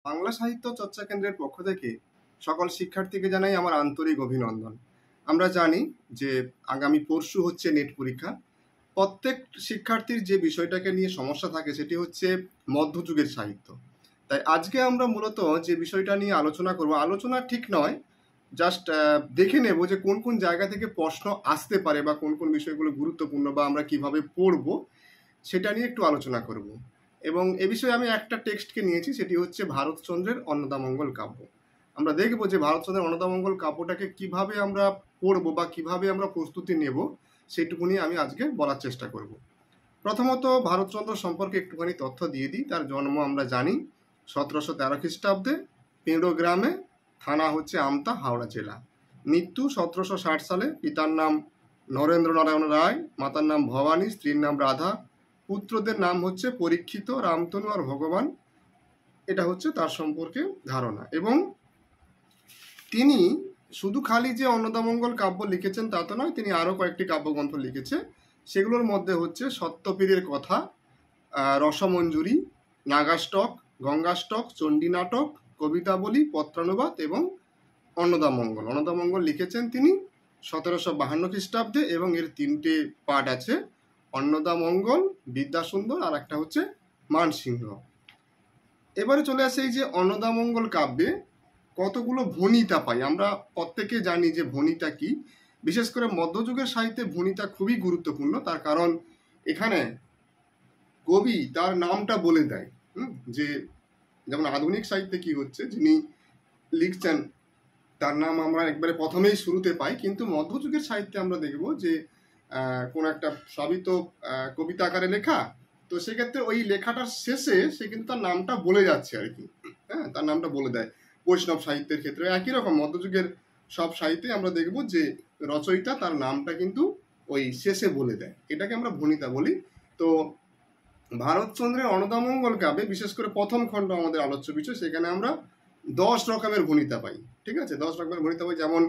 বাংলা সাহিত্য চর্চা কেন্দ্রের পক্ষ থেকে সকল শিক্ষার্থীকে জানাই আমার আন্তরিক অভিনন্দন। আমরা জানি যে আগামী পরশু হচ্ছে নেট পরীক্ষা। প্রত্যেক শিক্ষার্থীর যে বিষয়টাকে নিয়ে সমস্যা থাকে সেটি হচ্ছে মধ্যযুগের সাহিত্য। তাই আজকে আমরা মূলত যে বিষয়টা নিয়ে আলোচনা করব, আলোচনা ঠিক নয়, জাস্ট দেখে নেব যে কোন কোন জায়গা থেকে প্রশ্ন আসতে পারে বা কোন কোন বিষয়গুলো গুরুত্বপূর্ণ বা আমরা কিভাবে পড়ব সেটা নিয়ে একটু আলোচনা করব। এবং এ বিষয়ে আমি একটা টেক্সটকে নিয়েছি, সেটি হচ্ছে ভারতচন্দ্রের অন্নদামঙ্গল কাব্য। আমরা দেখব যে ভারতচন্দ্রের অন্নদামঙ্গল কাব্যটাকে কিভাবে আমরা পড়ব বা কিভাবে আমরা প্রস্তুতি নেব সেইটুকুনি আমি আজকে বলার চেষ্টা করব। প্রথমত ভারতচন্দ্র সম্পর্কে একটুখানি তথ্য দিয়ে দিই। তার জন্ম আমরা জানি 1713 খ্রিস্টাব্দে পেঁড়ো গ্রামে, থানা হচ্ছে আমতা, হাওড়া জেলা। মৃত্যু 1760 সালে। পিতার নাম নরেন্দ্র নারায়ণ রায়, মাতার নাম ভবানী, স্ত্রীর নাম রাধা, পুত্রদের নাম হচ্ছে পরীক্ষিত, রামতনু আর ভগবান। এটা হচ্ছে তার সম্পর্কে ধারণা। এবং তিনি শুধু খালি যে অন্নদামঙ্গল কাব্য লিখেছেন তা তো নয়, তিনি আরও কয়েকটি কাব্যগ্রন্থ লিখেছে। সেগুলোর মধ্যে হচ্ছে সত্যপীরের কথা, রসমঞ্জুরি, নাগাষ্টক, গঙ্গাষ্টক, চণ্ডী নাটক, কবিতাবলী, পত্রানুবাদ এবং অন্নদামঙ্গল। অন্নদামঙ্গল লিখেছেন তিনি 1752 খ্রিস্টাব্দে এবং এর তিনটে পার্ট আছে, অন্নদামঙ্গল, বিদ্যাসুন্দর আর একটা হচ্ছে মানসিংহ। এবারে চলে আসে এই যে অন্নদামঙ্গল কাব্যে কতগুলো ভণিতা পাই। আমরা প্রত্যেকে জানি যে ভণিতা কি। বিশেষ করে মধ্যযুগের সাহিত্যে ভণিতা খুবই গুরুত্বপূর্ণ, তার কারণ এখানে কবি তার নামটা বলে দেয়। যে যেমন আধুনিক সাহিত্যে কি হচ্ছে, যিনি লিখছেন তার নাম আমরা একবারে প্রথমেই শুরুতে পাই, কিন্তু মধ্যযুগের সাহিত্যে আমরা দেখব যে কোন একটা সবই তো কবিতা আকারে লেখা, তো সেক্ষেত্রে ওই লেখাটার শেষে সে কিন্তু তার নামটা বলে যাচ্ছে আর কি। হ্যাঁ, তার নামটা বলে দেয়। বৈষ্ণব সাহিত্যের ক্ষেত্রে একই রকম, মধ্যযুগের সব সাহিত্যে আমরা দেখব যে রচয়িতা তার নামটা কিন্তু ওই শেষে বলে দেয়, এটাকে আমরা ভণিতা বলি। তো ভারতচন্দ্রের অন্নদামঙ্গল কাব্যে বিশেষ করে প্রথম খণ্ড আমাদের আলোচ্য বিষয়, সেখানে আমরা 10 রকমের ভণিতা পাই। ঠিক আছে, 10 রকমের ভণিতা পাই। যেমন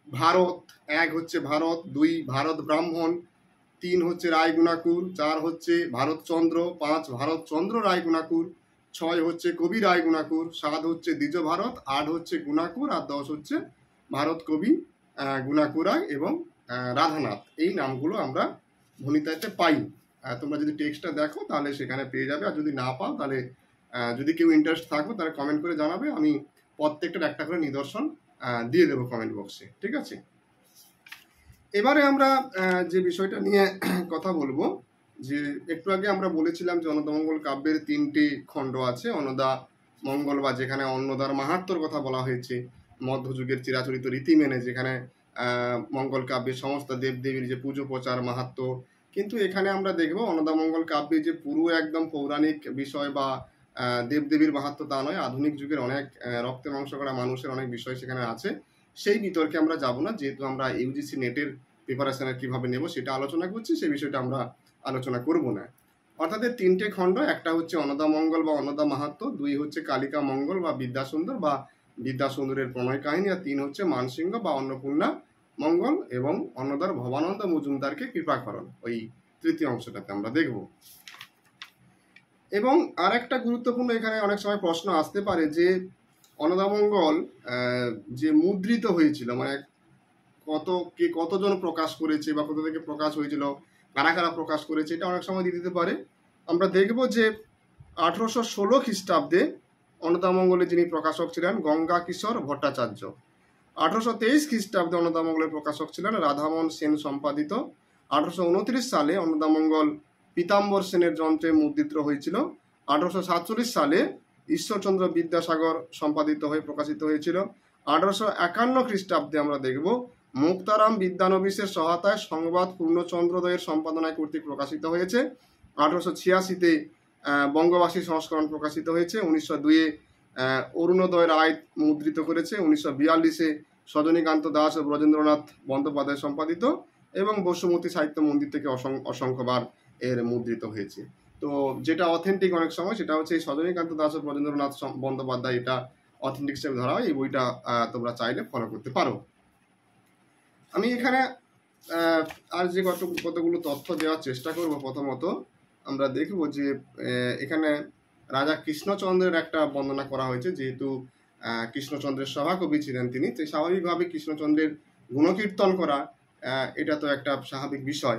ভারত, 1 হচ্ছে ভারত, 2 ভারত ব্রাহ্মণ, 3 হচ্ছে রায় গুণাকুর, 4 হচ্ছে ভারতচন্দ্র, 5 ভারতচন্দ্র রায় গুণাকুর, 6 হচ্ছে কবি রায় গুণাকুর, 7 হচ্ছে দ্বিজ ভারত, 8 হচ্ছে গুণাকুর আর 10 হচ্ছে ভারত কবি গুণাকুর রায় এবং রাধানাথ। এই নামগুলো আমরা ভণিতাতে পাই। তোমরা যদি টেক্সটটা দেখো তাহলে সেখানে পেয়ে যাবে, আর যদি না পাও তাহলে যদি কেউ ইন্টারেস্ট থাকো তাহলে কমেন্ট করে জানাবে, আমি প্রত্যেকটার একটা করে নিদর্শন দিয়ে দেবো কমেন্ট বক্সে। ঠিক আছে, এবারে আমরা যে বিষয়টা নিয়ে কথা বলবো, যে একটু আগে আমরা বলেছিলাম যে অন্নদামঙ্গল কাব্যের 3টে খণ্ড আছে। অন্নদা মঙ্গল বা যেখানে অন্নদার মাহাত্ম্যর কথা বলা হয়েছে মধ্যযুগের চিরাচরিত রীতি মেনে, যেখানে মঙ্গল কাব্যের সমস্ত দেবদেবীর যে পুজো প্রচার মাহাত্ম্য। কিন্তু এখানে আমরা দেখব অন্নদামঙ্গল কাব্যে যে পুরো একদম পৌরাণিক বিষয় বা দেবদেবীর মাহাত্ম্য তা নয়, আধুনিক যুগের অনেক রক্তে মাংস করা মানুষের অনেক বিষয় সেখানে আছে। সেই বিতর্কে আমরা যাব না, যেহেতু আমরা ইউজিসি নেটের প্রিপারেশনের কিভাবে নেব সেটা আলোচনা করছি, সেই বিষয়টা আমরা আলোচনা করব না। অর্থাৎ 3টে খণ্ড, একটা হচ্ছে অন্নদামঙ্গল বা অন্নদা মাহাত্ম্য, 2 হচ্ছে কালিকা মঙ্গল বা বিদ্যাসুন্দর বা বিদ্যাসুন্দরের প্রণয় কাহিনী, আর 3 হচ্ছে মানসিংহ বা অন্নপূর্ণা মঙ্গল এবং অন্নদার ভবানন্দ মজুমদারকে কৃপাকরণ, ওই তৃতীয় অংশটাতে আমরা দেখব। এবং আর একটা গুরুত্বপূর্ণ এখানে অনেক সময় প্রশ্ন আসতে পারে যে অন্নদামঙ্গল যে মুদ্রিত হয়েছিল, মানে কতজন প্রকাশ করেছে বা কোথা থেকে প্রকাশ হয়েছিল, কারা কারা প্রকাশ করেছে, এটা অনেক সময় দিয়ে দিতে পারে। আমরা দেখব যে 1816 খ্রিস্টাব্দে অন্নদামঙ্গলের যিনি প্রকাশক ছিলেন গঙ্গা কিশোর ভট্টাচার্য। 1823 খ্রিস্টাব্দে অন্নদামঙ্গলের প্রকাশক ছিলেন রাধামোহন সেন সম্পাদিত। 1829 সালে অন্নদামঙ্গল পীতাম্বর সেনের যন্ত্রে মুদ্রিত হয়েছিল। 1847 সালে ঈশ্বরচন্দ্র বিদ্যাসাগর সম্পাদিত হয়ে প্রকাশিত হয়েছিল। 1851 খ্রিস্টাব্দে আমরা দেখব মুক্তারাম বিদ্যানবিশের সহায়তায় সংবাদ পূর্ণচন্দ্রোদয়ের সম্পাদনায় কর্তৃক প্রকাশিত হয়েছে। 1886-তে বঙ্গবাসী সংস্করণ প্রকাশিত হয়েছে। 1902-এ অরুণোদয় রায় মুদ্রিত করেছে। 1942-এ সজনীকান্ত দাস ও ব্রজেন্দ্রনাথ বন্দ্যোপাধ্যায় সম্পাদিত, এবং বসুমতী সাহিত্য মন্দির থেকে অসংখ্যবার এর মুদ্রিত হয়েছে। তো যেটা অথেন্টিক অনেক সময় সেটা হচ্ছে এই সজনীকান্ত দাস ও ব্রজেন্দ্রনাথ বন্দ্যোপাধ্যায়, এটা অথেন্টিক হিসেবে ধরা হয়। এই বইটা তোমরা চাইলে ফলো করতে পারো। আমি এখানে আর যে কতগুলো তথ্য দেওয়ার চেষ্টা করব। প্রথমত আমরা দেখব যে এখানে রাজা কৃষ্ণচন্দ্রের একটা বর্ণনা করা হয়েছে, যেহেতু কৃষ্ণচন্দ্রের সভাকবি ছিলেন তিনি, তো স্বাভাবিকভাবে কৃষ্ণচন্দ্রের গুণকীর্তন করা এটা তো একটা স্বাভাবিক বিষয়।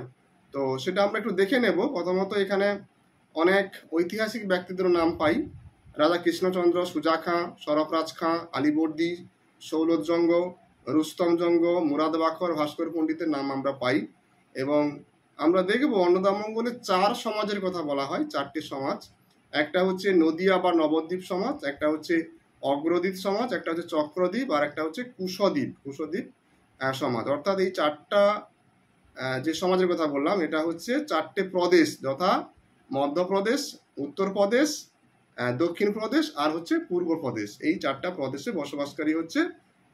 তো সেটা আমরা একটু দেখে নেব। প্রথমত এখানে অনেক ঐতিহাসিক ব্যক্তিদের নাম পাই। রাজা কৃষ্ণচন্দ্র, সুজা খাঁ, সরফরাজ খাঁ, আলীবর্দী, সৌলতজঙ্গ, রুস্তমজঙ্গ, মুরাদ বাখর, ভাস্কর পণ্ডিতের নাম আমরা পাই। এবং আমরা দেখব অন্নদামঙ্গলে 4 সমাজের কথা বলা হয়, 4টে সমাজ। একটা হচ্ছে নদিয়া বা নবদ্বীপ সমাজ, একটা হচ্ছে অগ্রদ্বীপ সমাজ, একটা হচ্ছে চক্রদ্বীপ, আর একটা হচ্ছে কুশদ্বীপ সমাজ। অর্থাৎ এই 4টা যে সমাজের কথা বললাম এটা হচ্ছে 4টে প্রদেশ, যথা মধ্যপ্রদেশ, উত্তরপ্রদেশ, দক্ষিণ প্রদেশ আর হচ্ছে পূর্ব প্রদেশ। এই 4টা প্রদেশে বসবাসকারী হচ্ছে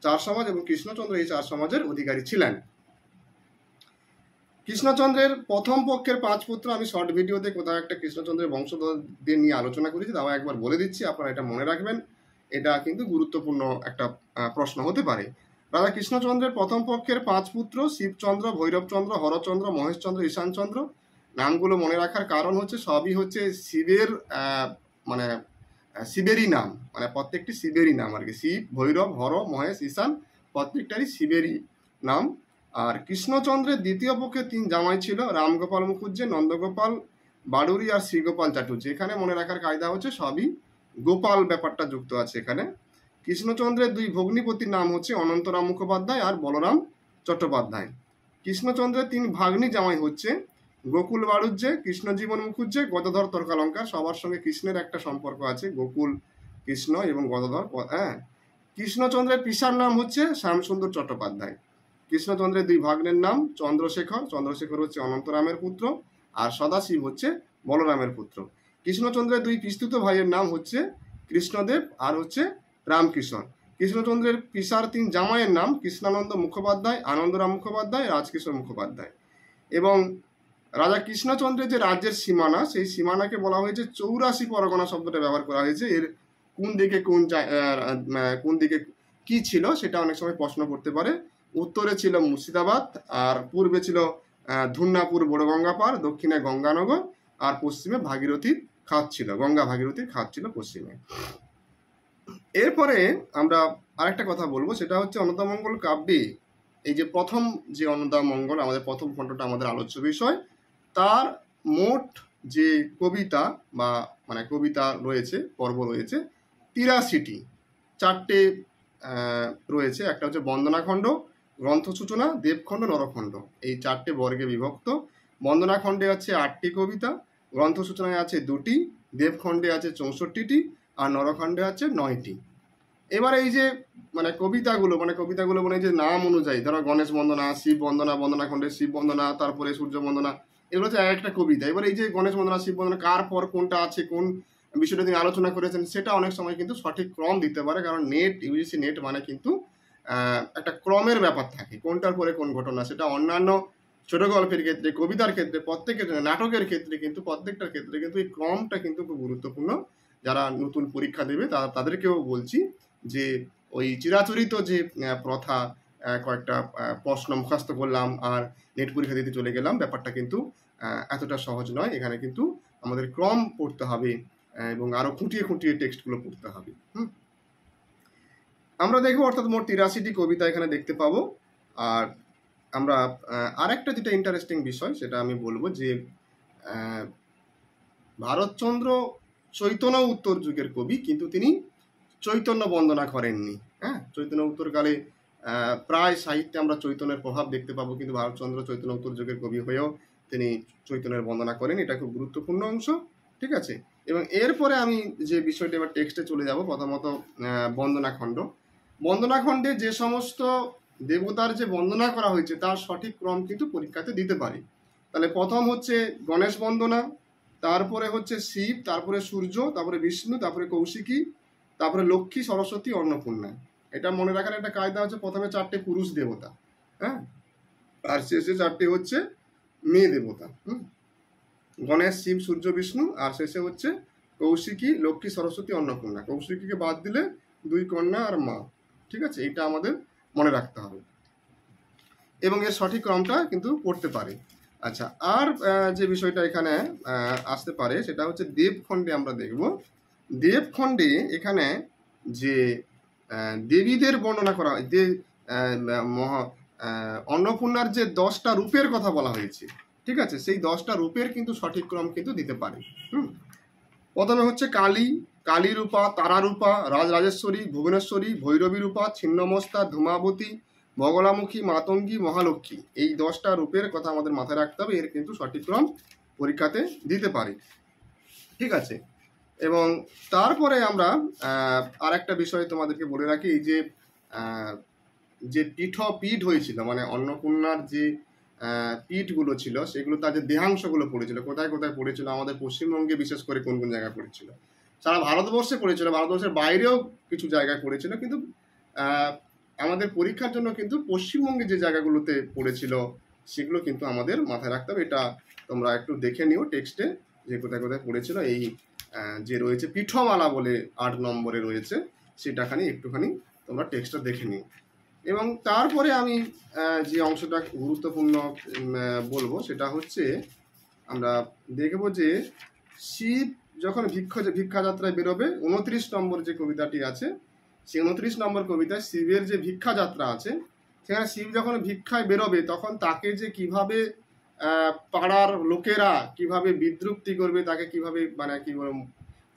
4 সমাজ, এবং কৃষ্ণচন্দ্র এই 4 সমাজের অধিকারী ছিলেন। কৃষ্ণচন্দ্রের প্রথম পক্ষের 5 পুত্র, আমি শর্ট ভিডিওতে কোথাও একটা কৃষ্ণচন্দ্রের বংশধরদের নিয়ে আলোচনা করেছি, তাও একবার বলে দিচ্ছি, আপনারা এটা মনে রাখবেন, এটা কিন্তু গুরুত্বপূর্ণ একটা প্রশ্ন হতে পারে। রাজা কৃষ্ণচন্দ্রের প্রথম পক্ষের 5 পুত্র শিবচন্দ্র, ভৈরবচন্দ্র, হরচন্দ্র, মহেশচন্দ্র, ঈশানচন্দ্র। নামগুলো মনে রাখার কারণ হচ্ছে সবই হচ্ছে শিবের মানে শিবেরই নাম, মানে প্রত্যেকটি শিবেরই নাম আর কি। শিব, ভৈরব, হর, মহেশ, ঈশান প্রত্যেকটারই শিবেরই নাম। আর কৃষ্ণচন্দ্রের দ্বিতীয় পক্ষে 3 জামাই ছিল, রামগোপাল মুখুজ্জে, নন্দগোপাল বাড়ুরি আর শ্রীগোপাল চাটুর্যে। এখানে মনে রাখার কায়দা হচ্ছে সবই গোপাল ব্যাপারটা যুক্ত আছে এখানে। কৃষ্ণচন্দ্রের 2 ভগ্নিপতির নাম হচ্ছে অনন্তরাম মুখোপাধ্যায় আর বলরাম চট্টোপাধ্যায়। কৃষ্ণচন্দ্রের 3 ভাগ্নি জামাই হচ্ছে গোকুল বাড়ুজ্জে, কৃষ্ণজীবন মুখুজ্জে, গদাধর তর্কালঙ্কার। সবার সঙ্গে কৃষ্ণের একটা সম্পর্ক আছে, গোকুল কৃষ্ণ এবং গদাধর। কৃষ্ণচন্দ্রের পিসার নাম হচ্ছে শ্যামসুন্দর চট্টোপাধ্যায়। কৃষ্ণচন্দ্রের 2 ভাগ্নের নাম চন্দ্রশেখর হচ্ছে অনন্তরামের পুত্র, আর সদাশিব হচ্ছে বলরামের পুত্র। কৃষ্ণচন্দ্রের 2 পিস্তুত ভাইয়ের নাম হচ্ছে কৃষ্ণদেব আর হচ্ছে রামকিশোর। কৃষ্ণচন্দ্রের পিসার 3 জামাইয়ের নাম কৃষ্ণানন্দ মুখোপাধ্যায়, আনন্দরাম মুখোপাধ্যায়, রাজকিশোর মুখোপাধ্যায়। এবং রাজা কৃষ্ণচন্দ্রের যে রাজ্যের সীমানা, সেই সীমানাকে বলা হয়েছে 84 পরগনা শব্দটা ব্যবহার করা হয়েছে। এর কোন দিকে কি ছিল সেটা অনেক সময় প্রশ্ন করতে পারে। উত্তরে ছিল মুর্শিদাবাদ, আর পূর্বে ছিল ধুন্নাপুর বড়গঙ্গাপাড়, দক্ষিণে গঙ্গানগর, আর পশ্চিমে ভাগীরথীর খাত ছিল, গঙ্গা ভাগীরথীর খাত ছিল পশ্চিমে। এরপরে আমরা আরেকটা কথা বলবো, সেটা হচ্ছে অন্নদামঙ্গল কাব্যে এই যে প্রথম যে অন্নদামঙ্গল, আমাদের প্রথম খণ্ডটা আমাদের আলোচ্য বিষয়, তার মোট যে কবিতা বা মানে কবিতা রয়েছে, পর্ব রয়েছে 83টি। 4টে রয়েছে, একটা হচ্ছে বন্দনাখণ্ড, গ্রন্থ সূচনা, দেবখণ্ড, নরখণ্ড। এই 4টে বর্গে বিভক্ত। বন্দনাখণ্ডে আছে 8টি কবিতা, গ্রন্থ সূচনায় আছে 2টি, দেবখণ্ডে আছে 64টি, আর নরখণ্ডে আছে 9টি। এবার এই যে কবিতাগুলো মানে যে নাম অনুযায়ী, ধরো গণেশ বন্দনা, শিব বন্দনা, বন্দনাখণ্ডে শিব বন্দনা, তারপরে সূর্য বন্দনা, এগুলো হচ্ছে একটা কবিতা। এবার এই যে গণেশ বন্দনা, শিব বন্দনা কার পর কোনটা আছে, কোন বিষয়টা তিনি আলোচনা করেছেন, সেটা অনেক সময় কিন্তু সঠিক ক্রম দিতে পারে, কারণ ইউজিসি নেট মানে কিন্তু একটা ক্রমের ব্যাপার থাকে, কোনটার পরে কোন ঘটনা। সেটা অন্যান্য ছোট গল্পের ক্ষেত্রে, কবিতার ক্ষেত্রে, প্রত্যেকের নাটকের ক্ষেত্রে কিন্তু প্রত্যেকটার ক্ষেত্রে কিন্তু এই ক্রমটা কিন্তু খুব গুরুত্বপূর্ণ। যারা নতুন পরীক্ষা দেবে তাদেরকেও বলছি যে ওই চিরাচরিত যে প্রথা, কয়েকটা প্রশ্ন মুখস্থ করলাম আর নেট পরীক্ষা দিতে চলে গেলাম, ব্যাপারটা কিন্তু এতটা সহজ নয়। এখানে কিন্তু আমাদের ক্রম পড়তে হবে এবং আরো খুঁটিয়ে খুঁটিয়ে টেক্সটগুলো পড়তে হবে। আমরা দেখবো অর্থাৎ মোট 83টি কবিতা এখানে দেখতে পাবো। আর আমরা আরেকটা যেটা ইন্টারেস্টিং বিষয় সেটা আমি বলবো যে ভারতচন্দ্র চৈতন্য উত্তর যুগের কবি, কিন্তু তিনি চৈতন্য বন্দনা করেননি। চৈতন্য উত্তরকালে প্রায় সাহিত্যে আমরা চৈতন্যের প্রভাব দেখতে পাবো, কিন্তু ভারতচন্দ্র চৈতন্য উত্তর যুগের কবি হয়েও তিনি চৈতন্যের বন্দনা করেন। এটা খুব গুরুত্বপূর্ণ অংশ, ঠিক আছে। এবং এরপরে আমি যে বিষয়টা এবার টেক্সটে চলে যাব, প্রথমত বন্দনাখণ্ড। বন্দনাখণ্ডে যে সমস্ত দেবতার যে বন্দনা করা হয়েছে তার সঠিক ক্রম কিন্তু পরীক্ষাতে দিতে পারি। তাহলে প্রথম হচ্ছে গণেশ বন্দনা, তারপরে হচ্ছে শিব, তারপরে সূর্য, তারপরে বিষ্ণু, তারপরে কৌশিকী, তারপরে লক্ষ্মী, সরস্বতী, অন্নপূর্ণা। এটা মনে রাখার একটা কায়দা হচ্ছে প্রথমে 4টে পুরুষ দেবতা, আর শেষে 4টে হচ্ছে মেয়ে দেবতা। গণেশ, শিব, সূর্য, বিষ্ণু, আর শেষে হচ্ছে কৌশিকী, লক্ষ্মী, সরস্বতী, অন্নপূর্ণা। কৌশিকীকে বাদ দিলে 2 কন্যা আর মা, ঠিক আছে। এটা আমাদের মনে রাখতে হবে এবং এর সঠিক ক্রমটা কিন্তু পড়তে পারে। আচ্ছা, আর যে বিষয়টা এখানে আসতে পারে সেটা হচ্ছে দেবখণ্ডে আমরা দেখব দেবখণ্ডে এখানে যে দেবীদের বর্ণনা করা হয়, যে অন্নপূর্ণার যে 10টা রূপের কথা বলা হয়েছে, ঠিক আছে, সেই 10টা রূপের কিন্তু সঠিক ক্রম কিন্তু দিতে পারে। প্রথমে হচ্ছে কালী, কালী রূপা, তারা রূপা, রাজরাজেশ্বরী, ভুবনেশ্বরী, ভৈরবী রূপা, ছিন্নমস্তা, ধূমাবতী, বগলামুখী, মাতঙ্গী, মহালক্ষ্মী। এই 10টা রূপের কথা আমাদের মাথায় রাখতে হবে, এর কিন্তু সঠিক ক্রম পরীক্ষাতে দিতে পারি, ঠিক আছে। এবং তারপরে আমরা আর একটা বিষয় তোমাদেরকে বলে রাখি, এই যে পীঠ হয়েছিল, মানে অন্নপূর্ণার যে পীঠগুলো ছিল, সেগুলো তার যে দেহাংশগুলো পড়েছিল, কোথায় কোথায় পড়েছিল, আমাদের পশ্চিমবঙ্গে বিশেষ করে কোন কোন জায়গায় পড়েছিল, সারা ভারতবর্ষে পড়েছিল, ভারতবর্ষের বাইরেও কিছু জায়গায় পড়েছিল, কিন্তু আমাদের পরীক্ষার জন্য কিন্তু পশ্চিমবঙ্গে যে জায়গাগুলোতে পড়েছিল সেগুলো কিন্তু আমাদের মাথায় রাখতে হবে। এটা তোমরা একটু দেখে নিও টেক্সটে, যে কোথায় কোথায় পড়েছিল। এই যে রয়েছে পীঠমালা বলে 8 নম্বরে রয়েছে, সেটাখানি একটুখানি তোমরা টেক্সটটা দেখে নিও। এবং তারপরে আমি যে অংশটা গুরুত্বপূর্ণ বলবো, সেটা হচ্ছে আমরা দেখব যে শিব যখন ভিক্ষা যাত্রায় বেরোবে, 29 নম্বর যে কবিতাটি আছে, সেই 29 নম্বর কবিতায় শিবের যে ভিক্ষা যাত্রা আছে, সেখানে শিব যখন ভিক্ষায় বেরোবে তখন তাকে যে কিভাবে পাড়ার লোকেরা কিভাবে বিদ্রুপ্তি করবে, তাকে কিভাবে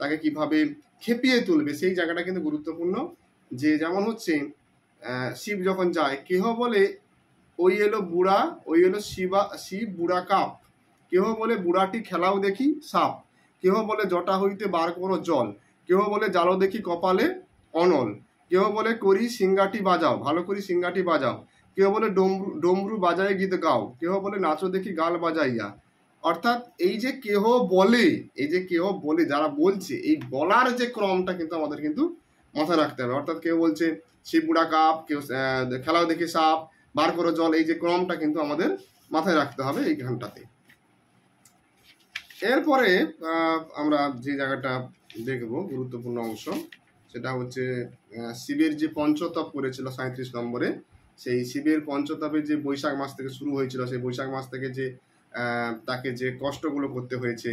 তাকে কিভাবে খেপিয়ে তুলবে, সেই জায়গাটা কিন্তু গুরুত্বপূর্ণ। যে যেমন হচ্ছে শিব যখন যায়, কেহ বলে ওই এলো বুড়া, ওই এলো শিব বুড়া কাপ, কেহ বলে বুড়াটি খেলাও দেখি সাপ, কেহ বলে জটা হইতে বার করো জল, কেহ বলে জালো দেখি কপালে অনল, কেহ বলে করি সিঙ্গাটি বাজাও, ভালো করি সিঙ্গাটি বাজাও, কেউ বলে ডমরু বাজায় গীত গাও, কেহ বলে নাচো দেখি গাল বাজাইয়া। অর্থাৎ এই যে কেহ বলে, যারা বলছে, এই বলার যে ক্রমটা কিন্তু আমাদের কিন্তু মাথায় রাখতে হবে। অর্থাৎ কেউ বলছে শিব বুড়া কাপ, কেউ খেলাও দেখি সাপ, বার করো জল, এই যে ক্রমটা কিন্তু আমাদের মাথায় রাখতে হবে এই গানটাতে। এরপরে আমরা যে জায়গাটা দেখব গুরুত্বপূর্ণ অংশ, সেটা হচ্ছে শিবের যে পঞ্চতপ করেছিল 37 নম্বরে, সেই শিবের পঞ্চতপে যে বৈশাখ মাস থেকে শুরু হয়েছিল, সেই বৈশাখ মাস থেকে যে তাকে যে কষ্টগুলো করতে হয়েছে,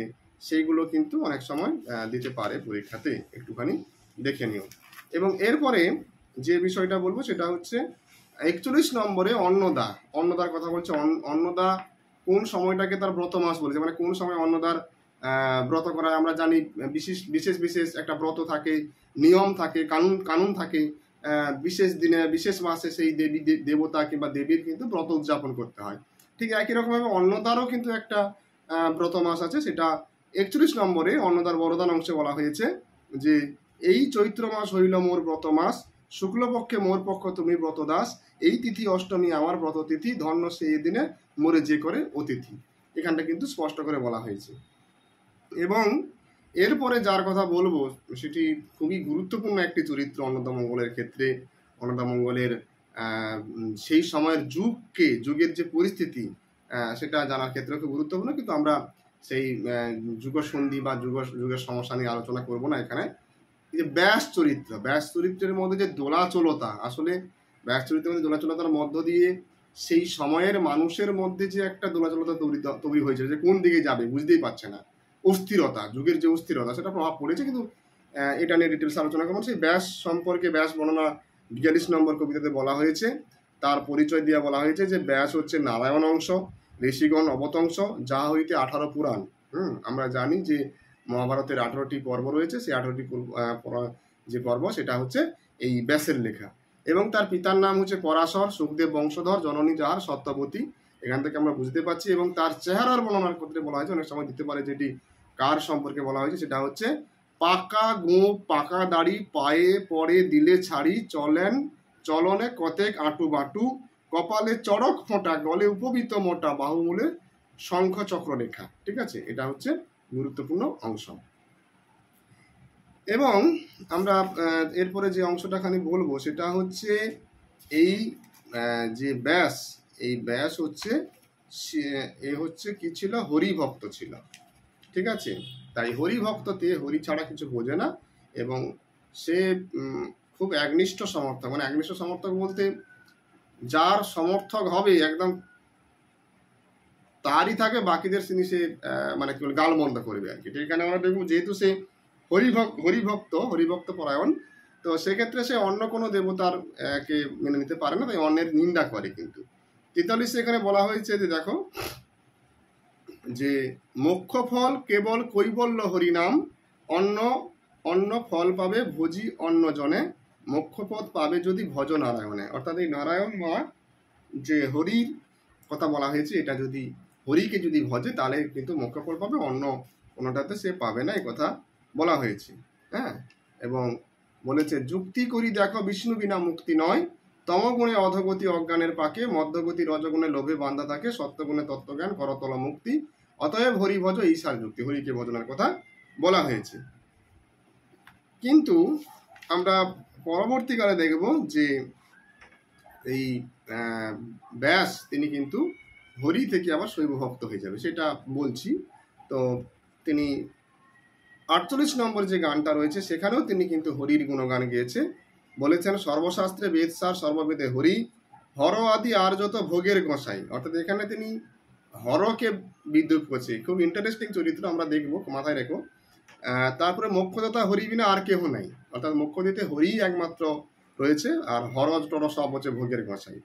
সেইগুলো কিন্তু অনেক সময় দিতে পারে পরীক্ষাতে, একটুখানি দেখে নিও। এবং এরপরে যে বিষয়টা বলবো সেটা হচ্ছে 41 নম্বরে অন্নদার কথা বলছে। অন্নদা কোন সময়টাকে তার ব্রত মাস বলেছে, মানে কোন সময় অন্নদার ব্রত করা। আমরা জানি বিশেষ বিশেষ একটা ব্রত থাকে, নিয়ম থাকে, কানুন থাকে, বিশেষ দিনে বিশেষ মাসে সেই দেবতা কিংবা দেবীর কিন্তু ব্রত উদযাপন করতে হয়। ঠিক একই রকমভাবে অন্নদারও কিন্তু একটা ব্রত মাস আছে, সেটা 41 নম্বরে অন্নদার বরদান অংশে বলা হয়েছে যে এই চৈত্র মাস হইল মোর ব্রত মাস, শুক্লপক্ষে মোর পক্ষ তুমি ব্রত দাস, এই তিথি অষ্টমী আমার ব্রত তিথি, ধন্য সেই দিনে মোরে যে করে অতিথি। এখানটা কিন্তু স্পষ্ট করে বলা হয়েছে। এবং এরপরে যার কথা বলবো সেটি খুবই গুরুত্বপূর্ণ একটি চরিত্র অন্নদামঙ্গলের ক্ষেত্রে। অন্নদামঙ্গলের সেই সময়ের যুগের যে পরিস্থিতি, সেটা জানার ক্ষেত্রে খুব গুরুত্বপূর্ণ, কিন্তু আমরা সেই যুগসন্ধি বা যুগের সমস্যা নিয়ে আলোচনা করব না এখানে। যে ব্যাস চরিত্রের মধ্যে যে দোলাচলতা, আসলে ব্যাস চরিত্রের মধ্যে দোলাচলতার মধ্য দিয়ে সেই সময়ের মানুষের মধ্যে যে একটা দোলাচলতা তৈরি হয়েছে, যে কোন দিকে যাবে বুঝতেই পারছে না, অস্থিরতা, যুগের যে অস্থিরতা, সেটা প্রভাব পড়েছে। কিন্তু এটা নিয়ে ডিটেলস আলোচনা করবো। সেই ব্যাস সম্পর্কে ব্যাস বর্ণনা 42 নম্বর কবিতাতে বলা হয়েছে। তার পরিচয় দিয়ে বলা হয়েছে যে ব্যাস হচ্ছে নারায়ণ অংশ, ঋষিগণ অবতংশ, যা হইতে 18 পুরাণ। আমরা জানি যে মহাভারতের 18টি পর্ব রয়েছে, সেই 18টি যে পর্ব সেটা হচ্ছে এই ব্যাসের লেখা। এবং তার পিতার নাম হচ্ছে পরাশর, সুখদেব বংশধর, জননী যাহার সত্যবতী। এখান থেকে আমরা বুঝতে পারছি। এবং তার চেহারার বর্ণনার ক্ষেত্রে বলা হয়েছে, অনেক সময় দিতে পারে যেটি কার সম্পর্কে বলা হয়েছে, সেটা হচ্ছে পাকা গোঁপ, পাকা দাড়ি, পায়ে পরে দিলে ছাড়ি, চলনে কতেক আঁটু বাটু, কপালে চড়ক ফোঁটা, গলে উপবীত মোটা, বাহুমূলে শঙ্খ চক্র রেখা। ঠিক আছে, এটা হচ্ছে গুরুত্বপূর্ণ অংশ। এবং আমরা এরপরে যে অংশটা খানি বলবো সেটা হচ্ছে এই যে ব্যাস হচ্ছে কি ছিল, হরিভক্ত ছিল। ঠিক আছে, তাই হরিভক্ততে হরি ছাড়া কিছু বোঝে না। এবং সে খুব একনিষ্ঠ সমর্থক, মানে একনিষ্ঠ সমর্থক বলতে যার সমর্থক হবে একদম তারই থাকে, বাকিদের তিনি সে মানে কি বলে গালমন্দ করবে আর কি। এখানে আমরা দেখবো যেহেতু সে হরিভক্ত পরায়ণ, তো সেক্ষেত্রে সে অন্য কোনো দেবতার কে মেনে নিতে পারে না, তাই অন্যের নিন্দা করে। কিন্তু 43 এখানে বলা হয়েছে যে দেখো যে মোক্ষ ফল কেবল কৈবল্য হরিনাম, অন্য অন্য ফল পাবে ভোজি অন্য জনে, মোক্ষপদ পাবে যদি ভজ নারায়ণে। অর্থাৎ এই নারায়ণ বা যে হরির কথা বলা হয়েছে, এটা যদি হরিকে যদি ভজে তাহলে কিন্তু মোক্ষফল পাবে, অন্য কোনোটাতে সে পাবে না, এই কথা বলা হয়েছে। হ্যাঁ, এবং বলেছে যুক্তি করি দেখো বিষ্ণু বিনা মুক্তি নয়, তমগুণে অধগতি অজ্ঞানের পাকে, মধ্যগতি রজগুণে লোভে বান্ধা থাকে, সত্যগুণে তত্ত্বজ্ঞান করতল মুক্তি, অতএব হরি ভজ ঈশার যুক্তি, হরিকে ভজনের কথা বলা হয়েছে। কিন্তু আমরা পরবর্তীকালে দেখব যে এই ব্যাস তিনি কিন্তু হরি থেকে আবার শৈব ভক্ত হয়ে যাবে, সেটা বলছি। তো তিনি 48 নম্বর যে গানটা রয়েছে সেখানেও তিনি কিন্তু হরির গুণগান গেয়েছে, বলেছেন সর্বশাস্ত্রে বেদসার সর্ববেদে হরি, হর আদি আর যত ভোগের গোসাই। অর্থাৎ এখানে তিনি হরকে বিদ্রুপ করছে, খুব ইন্টারেস্টিং চরিত্র, আমরা দেখবো, মাথায় রেখো। তারপরে মোক্ষদাতা হরি বিনা আর কেহ নাই, অর্থাৎ মোক্ষ দিতে হরি একমাত্র রয়েছে, আর হরজ টর সব হচ্ছে ভোগের গোসাই।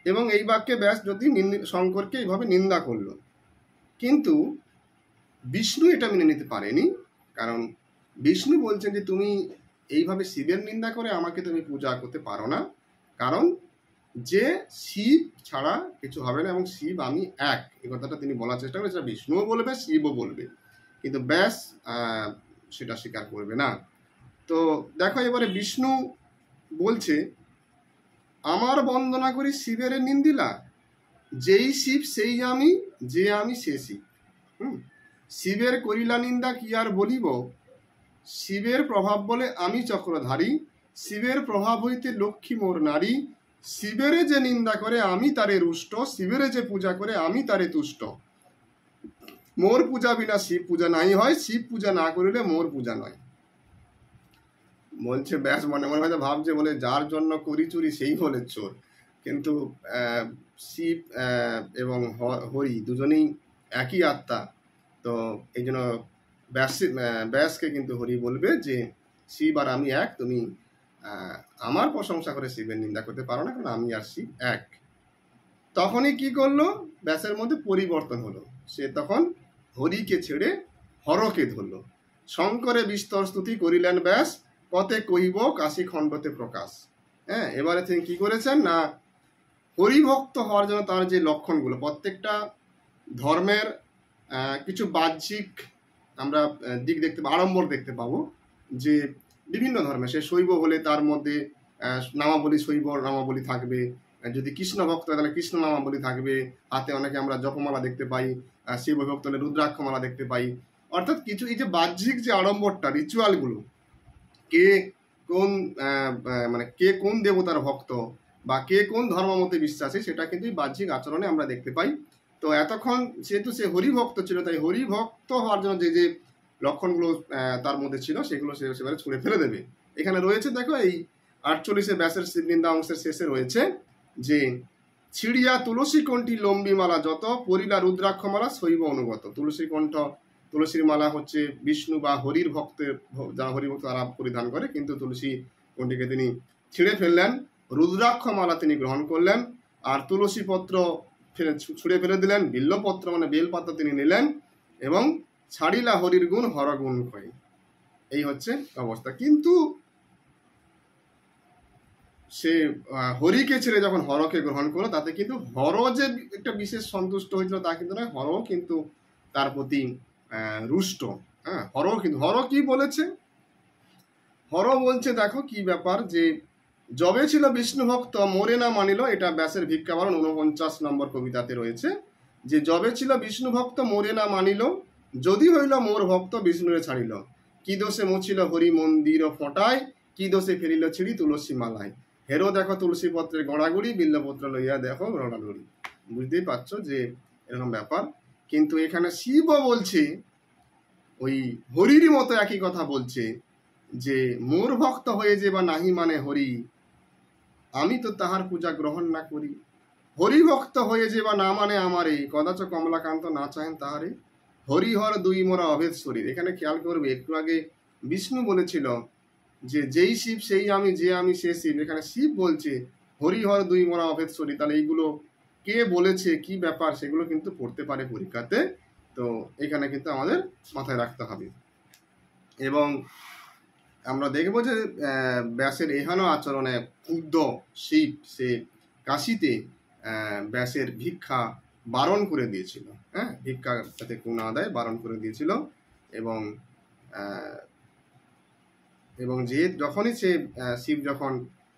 এবং এই বাক্যে ব্যাস যদি শঙ্করকে এইভাবে নিন্দা করলো, কিন্তু বিষ্ণু এটা মেনে নিতে পারেনি। কারণ বিষ্ণু বলছেন যে তুমি এইভাবে শিবের নিন্দা করে আমাকে তুমি পূজা করতে পারো না, কারণ যে শিব ছাড়া কিছু হবে না, এবং শিব আমি এক, এই কথাটা তিনি বলার চেষ্টা করেন, সেটা বিষ্ণুও বলবে শিবও বলবে, কিন্তু ব্যাস সেটা স্বীকার করবে না। তো দেখো এবারে বিষ্ণু বলছে আমার বন্দনা করি শিবের নিন্দিলা, যেই শিব সেই আমি, যে আমি সে শিব। শিবের করিলা নিন্দা কি আর বলিব, শিবের প্রভাব বলে আমি চক্রধারী, শিবের প্রভাব হইতে লক্ষ্মী মোর নারী, শিবেরে যে নিন্দা করে আমি তারে রুষ্ট, শিবেরে যে পূজা করে আমি তারে তুষ্ট, মোর পূজা বিনা শিব পূজা নাই হয়, শিব পূজা না করিলে মোর পূজা নয়। বলছে ব্যাস মনে মনে হয়তো ভাবছে, বলে যার জন্য করি চুরি সেই বলে চোর। কিন্তু শিব এবং হরি দুজনেই একই আত্মা, তো এই জন্য ব্যাসকে কিন্তু হরি বলবে যে শিব আর আমি এক, তুমি আমার প্রশংসা করে শিবের নিন্দা করতে পারো না, কারণ আমি আর শিব এক। তখনই কি করলো, ব্যাসের মধ্যে পরিবর্তন হলো, সে তখন হরিকে ছেড়ে হরকে ধরলো। শঙ্করে বিস্তর স্তুতি করিলেন ব্যাস, পথে কহিব কাশী খণ্ডতে প্রকাশ। হ্যাঁ, এবারে তিনি কি করেছেন না, হরিভক্ত হওয়ার জন্য তার যে লক্ষণগুলো, প্রত্যেকটা ধর্মের কিছু বাহ্যিক আমরা দিক দেখতে আড়ম্বর দেখতে পাবো, যে বিভিন্ন ধর্মে, সে শৈব হলে তার মধ্যে নামাবলী, শৈব নামাবলী থাকবে, যদি কৃষ্ণ ভক্ত হয় তাহলে কৃষ্ণ নামাবলী থাকবে, হাতে অনেকে আমরা জপমালা দেখতে পাই, শিব ভক্ত হলে রুদ্রাক্ষমালা দেখতে পাই। অর্থাৎ কিছু এই যে বাহ্যিক যে আড়ম্বরটা, রিচুয়ালগুলো, কে কোন মানে কে কোন দেবতার ভক্ত বা কে কোন ধর্মমতে বিশ্বাসী, সেটা কিন্তু বাহ্যিক আচরণে আমরা দেখতে পাই। তো এতক্ষণ যেহেতু সে হরিভক্ত ছিল, তাই হরিভক্ত হওয়ার জন্য যে যে লক্ষণগুলো তার মধ্যে ছিল সেগুলো সে সেবারে ছুঁড়ে ফেলে দেবে। এখানে রয়েছে দেখো এই 48 ব্যাসের শিবনিন্দা অংশের শেষে রয়েছে যে ছিড়িয়া তুলসী কণ্ঠী লম্বিমালা যত, পরিলা রুদ্রাক্ষমালা শৈব অনুগত। তুলসী কণ্ঠ, তুলসীর মালা হচ্ছে বিষ্ণু বা হরির ভক্তের, যারা হরিভক্ত তারা পরিধান করে, কিন্তু তুলসী কণ্ঠীকে তিনি ছিঁড়ে ফেললেন, রুদ্রাক্ষ মালা তিনি গ্রহণ করলেন, আর তুলসী পত্র ছুঁড়ে ফেলে দিলেন, বিল্লপত্র মানে বেলপাতা তিনি নিলেন, এবং ছাড়িলা হরির গুণ হরগুণ কই, এই হচ্ছে অবস্থা। কিন্তু সে হরিকে ছেড়ে যখন হরকে গ্রহণ করলো, তাতে কিন্তু হর যে একটা বিশেষ সন্তুষ্ট হয়েছিল তা কিন্তু নয়, হরও কিন্তু তার প্রতি রুষ্ট। হ্যাঁ, হর কি বলেছে, হর বলছে দেখো কি ব্যাপার, যে যবে ছিল বিষ্ণু ভক্ত মোরে না মানিল, এটা ব্যাসের ভিক্ষাবরণ 49 নম্বর কবিতাতে রয়েছে, যে যবে ছিল বিষ্ণু ভক্ত মোরে না মানিল, যদি হইল মোর ভক্ত বিষ্ণুরে ছাড়িল, কি দোষে মুছিল হরি মন্দির ফটায়, কি দোষে ফেরিল ছিড়ি তুলসী মালায়, হেরো দেখো তুলসী পত্রের গড়াগড়ি, বিল্লপত্র লইয়া দেখো গড়াগড়ি। বুঝতেই পারছো যে এরকম ব্যাপার। কিন্তু এখানে শিব বলছে ওই হরির মতো একই কথা বলছে, যে মোর ভক্ত হয়ে যে বা নাহি মানে হরি, আমি তো তাহার পূজা গ্রহণ না করি, হরি ভক্ত হয়ে যে বা না মানে আমারে, কদাচ কমলাকান্ত না চাহেন তাহারে। হরিহর দুই মোরা অভেদ শরীর। এখানে খেয়াল করবে, একটু আগে বিষ্ণু বলেছিল যে যেই শিব সেই আমি, যে আমি সে শিব। এখানে শিব বলছে হরিহর দুই মোরা অভেদ শরীর। তাহলে এইগুলো কে বলেছে, কি ব্যাপার, সেগুলো কিন্তু পড়তে পারে পরীক্ষাতে। তো এখানে কিন্তু আমাদের মাথায় রাখতে হবে। এবং আমরা দেখব যে ব্যাসের এহেন আচরণে ক্ষুব্ধ শিব সে কাশীতে ব্যাসের ভিক্ষা বারণ করে দিয়েছিল। হ্যাঁ, ভিক্ষা যাতে কেউ না দেয় বারণ করে দিয়েছিল। এবং এবং যে যখনই সে শিব যখন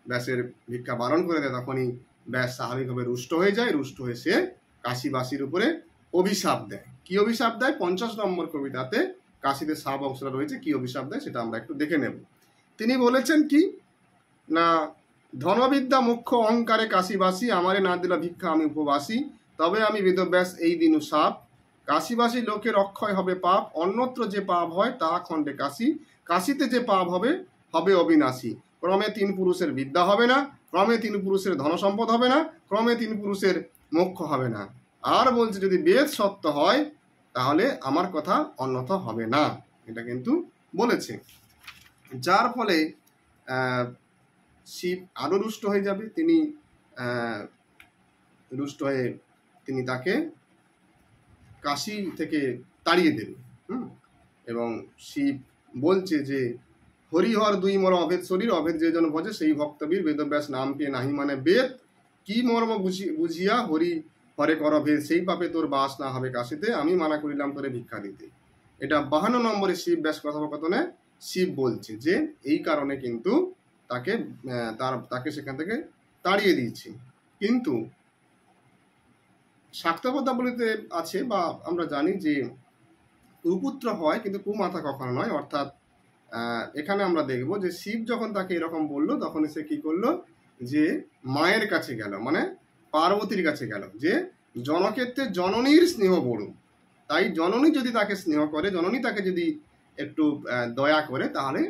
ব্যাসের ভিক্ষা বারণ করে দেয়, তখনই ব্যাস স্বাভাবিকভাবে রুষ্ট হয়ে যায়। রুষ্ট হয়ে সে কাশীবাসীর উপরে অভিশাপ দেয়। কি অভিশাপ দেয়? 50 নম্বর কবিতাতে কাশীতে সাব অংশটা রয়েছে, কি অভিশাপ দেয় সেটা আমরা একটু দেখে নেব। তিনি বলেছেন কি না, ধনবিদ্যা মুখ্য অহংকারে কাশীবাসী, আমারে না দিল ভিক্ষা আমি উপবাসী, তবে আমি বেদব্যাস এই দিনু সাপ, কাশীবাসী লোকের অক্ষয় হবে পাপ, অন্যত্র যে পাপ হয় তাহা খণ্ডে কাশী, কাশীতে যে পাপ হবে হবে অবিনাশী, ক্রমে 3 পুরুষের বিদ্যা হবে না, ক্রমে 3 পুরুষের ধনসম্পদ হবে না, ক্রমে 3 পুরুষের মোক্ষ হবে না। আর বলছে যদি বেদ সত্য হয় তাহলে আমার কথা অন্যথা হবে না। এটা কিন্তু বলেছে, যার ফলে শিব আরো রুষ্ট হয়ে যাবে। তিনি রুষ্ট হয়ে তিনি তাকে কাশী থেকে তাড়িয়ে দেবে। এবং শিব বলছে যে হরিহর দুই মোর অভেদ শরীর, অভেদ যে জন ভজে সেই ভক্তবীর, বেদব্যাস নাম পেয়ে নাহি মানে বেদ, কি মর্ম বুঝিয়া হরি হরে কর ভেদ, সেই পাপে তোর বাস না হবে কাশীতে, আমি মানা করিলাম তোরে ভিক্ষা দিতে। এটা 52 নম্বরে শিব ব্যাস কথোপকথনে শিব বলছে যে এই কারণে কিন্তু তাকে সেখান থেকে তাড়িয়ে দিয়েছি। কিন্তু শাক্তপদাবলিতে আছে, বা আমরা জানি যে কুপুত্র হয় কিন্তু কুমাতা কখনো নয়। অর্থাৎ এখানে আমরা দেখব যে শিব যখন তাকে এরকম বললো, তখন সে কি করলো, যে মায়ের কাছে গেল, মানে পার্বতীর কাছে গেল, যে জনক্ষেত্রে জননীর স্নেহ বড়। তাই জননী যদি তাকে স্নেহ করে, জননী তাকে যদি একটু দয়া করে, তাহলে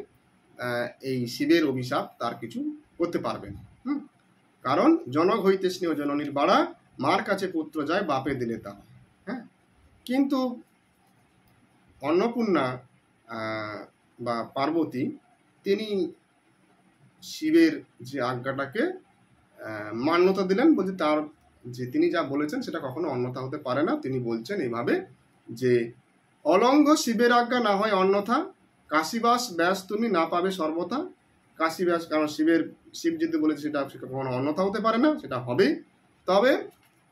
এই শিবের অভিশাপ তার কিছু করতে পারবে না। কারণ জনক হইতে স্নেহ জননীর বাড়া, মার কাছে পুত্র যায় বাপে দিলে তা। হ্যাঁ, কিন্তু অন্নপূর্ণা বা পার্বতী তিনি শিবের যে আজ্ঞাটাকে মান্যতা দিলেন। বলছে তার যে তিনি যা বলেছেন সেটা কখনো অন্যথা হতে পারে না। তিনি বলছেন এইভাবে যে অলঙ্ঘ শিবের আজ্ঞা না হয় অন্যথা, কাশীবাস ব্যাস তুমি না পাবে সর্বথা। কাশীবাস, কারণ শিব যদি বলেছে সেটা কখনো অন্যথা হতে পারে না, সেটা হবে। তবে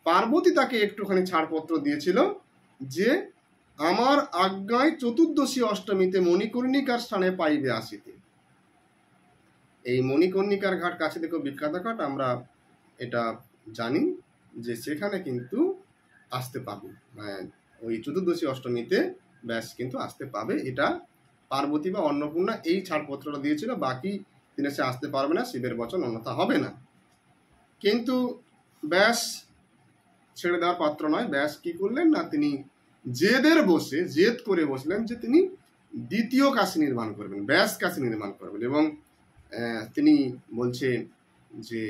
পার্বতী তাকে একটুখানি ছাড়পত্র দিয়েছিল যে আমার আজ্ঞায় চতুর্দশী অষ্টমীতে মণিকর্ণিকার স্থানে পাইবে আসিতে। এই মণিকর্ণিকার ঘাট কাছে দেখো বিখ্যাত ঘাট, আমরা এটা জানি যে সেখানে কিন্তু আসতে পাবে, ওই চতুর্দশী অষ্টমীতে ব্যাস কিন্তু আসতে পাবে। এটা পার্বতী বা অন্নপূর্ণা এই ছাড়পত্রটা দিয়েছিল, বাকি দিনে সে আসতে পারবে না, শিবের বচন অন্যথা হবে না। কিন্তু ব্যাস ছেড়ে দেওয়ার পাত্র নয়। ব্যাস কি করলেন না, তিনি জেদ করে বসলেন যে তিনি দ্বিতীয় কাশী নির্মাণ করবেন, ব্যাস কাশী নির্মাণ করবেন। এবং তিনি বলছে যে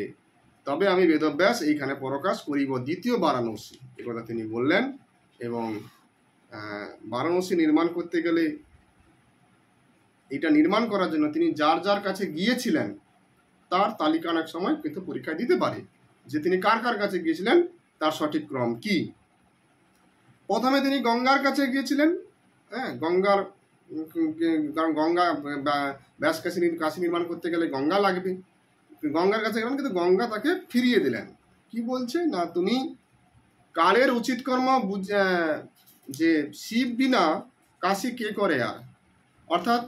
তবে আমি বেদব্যাস এইখানে পরকাশ করিব দ্বিতীয় বারাণসী, এ কথা তিনি বললেন। এবং বারাণসী নির্মাণ করতে গেলে, এটা নির্মাণ করার জন্য তিনি যার যার কাছে গিয়েছিলেন তার তালিকা অনেক সময় কিন্তু পরীক্ষা দিতে পারে, যে তিনি কার কার কাছে গিয়েছিলেন, তার সঠিক ক্রম কি। প্রথমে তিনি গঙ্গার কাছে গিয়েছিলেন। হ্যাঁ, কারণ গঙ্গা ব্যাস কাশী নির্মাণ করতে গেলে গঙ্গা লাগবে। গঙ্গার কাছে গেলেন, কিন্তু গঙ্গা তাকে ফিরিয়ে দিলেন। কি বলছে না, তুমি কালের উচিত কর্ম যে শিব বিনা কাশী কে করে আর। অর্থাৎ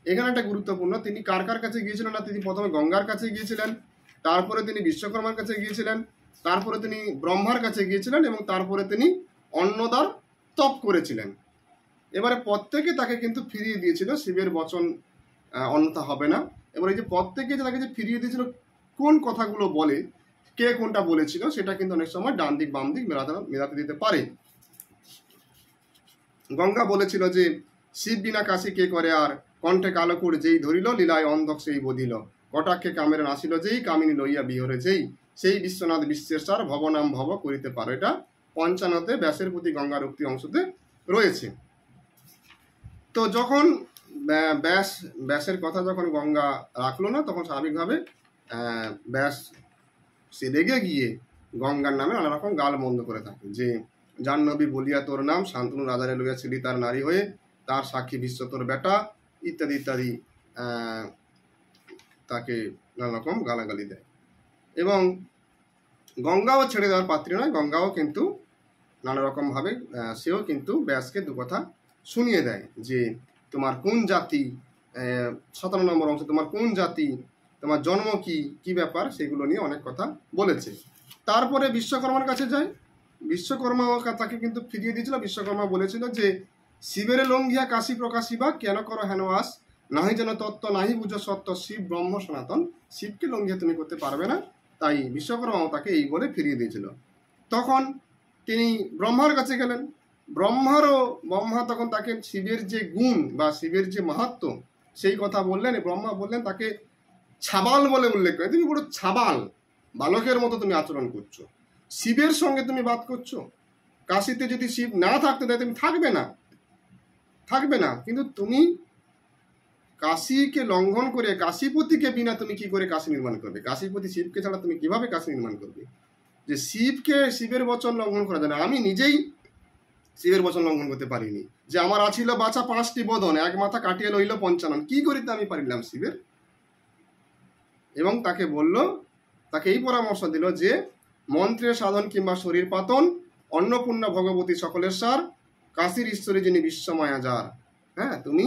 এখানে একটা গুরুত্বপূর্ণ, তিনি কার কার কাছে গিয়েছিলেন না, তিনি প্রথমে গঙ্গার কাছে গিয়েছিলেন, তারপরে তিনি বিশ্বকর্মার কাছে গিয়েছিলেন, তারপরে তিনি ব্রহ্মার কাছে গিয়েছিলেন, এবং তারপরে তিনি অন্নদার তপ করেছিলেন। এবারে প্রত্যেকে তাকে কিন্তু ফিরিয়ে দিয়েছিল, শিবের বচন অন্যথা হবে না। এবার এই যে প্রত্যেকে তাকে যে ফিরিয়ে দিয়েছিল, কোন কথাগুলো বলে, কে কোনটা বলেছিল, সেটা কিন্তু অনেক সময় ডান দিক বাম দিক মেলাতে দিতে পারে। গঙ্গা বলেছিল যে শিব বিনা কাশী কে করে আর, কণ্ঠে কালকুট যেই ধরিল, লীলায় অন্ধক সেই বধিল, কটাক্ষে কামের নাসিল যেই, কামিনী লইয়া বিহরে যেই, সেই বিশ্বনাথ বিশ্বেশ্বর ভবনাম ভব করিতে পারো। এটা 55 ব্যাসের প্রতি গঙ্গার উক্তি অংশতে রয়েছে। তো যখন ব্যাসের কথা যখন গঙ্গা রাখলো না, তখন স্বাভাবিকভাবে ব্যাস সে রেগে গিয়ে গঙ্গার নামে নানা রকম গাল মন্দ করে থাকে, যে জাহ্নবী বলিয়া তোর নাম, শান্তনু রাজারে লইয়া ছিলি তার নারী হয়ে, তার সাক্ষী বিশ্ব তোর বেটা, ইত্যাদি ইত্যাদি তাকে নানা রকম গালাগালি দেয়। এবং গঙ্গাও ছেড়ে দেওয়ার পাত্রী নয়, গঙ্গাও কিন্তু নানা রকমভাবে সেও কিন্তু ব্যাসকে দু কথা শুনিয়ে দেয়, যে তোমার কোন জাতি, 57 নম্বর অংশ, তোমার কোন জাতি, তোমার জন্ম কি ব্যাপার, সেগুলো নিয়ে অনেক কথা বলেছে। তারপরে বিশ্বকর্মার কাছে যায়। বিশ্বকর্মা তাকে কিন্তু ফিরিয়ে দিয়েছিল। বিশ্বকর্মা বলেছিল যে শিবের লঙ্ঘিয়া কাশী প্রকাশিবা, কেন করো হেন আস, নাহি যেন তত্ত্ব নাহি বুঝো সত্য, শিব ব্রহ্ম সনাতন, শিবকে লঙ্ঘিয়া তুমি করতে পারবে না। তাই বিশ্বকর্মাও তাকে এই বলে ফিরিয়ে দিয়েছিল। তখন তিনি ব্রহ্মার কাছে গেলেন। ব্রহ্মা তখন তাকে শিবের যে গুণ বা শিবের যে মাহাত্ম্য সেই কথা বললেন। ব্রহ্মা বললেন তাকে ছাবাল বলে উল্লেখ করে, তুমি বড় ছাবাল, বালকের মতো তুমি আচরণ করছো, শিবের সঙ্গে তুমি বাদ করছো। কাশীতে যদি শিব না থাকতে দেয় তুমি থাকবে না, কিন্তু তুমি কাশীকে লঙ্ঘন করে কাশীপতিকে বিনা তুমি কি করে কাশী নির্মাণ করবে? কাশীপতি শিবকে ছাড়া তুমি কিভাবে কাশী নির্মাণ করবে? যে শিবের বচন লঙ্ঘন করা যায় না। আমি নিজেই শিবের বচন লঙ্ঘন করতে পারিনি, যে আমার আছিল বাছা 5টি বদন, এক মাথা কাটিয়ে লইল 55, কি করিতে আমি পারিলাম শিবের? এবং তাকে এই পরামর্শ দিল যে মন্ত্রের সাধন কিংবা শরীর পাতন, অন্নপূর্ণা ভগবতী সকলের সার, কাশীর ঈশ্বরী যিনি বিশ্বমায়া যার। হ্যাঁ, তুমি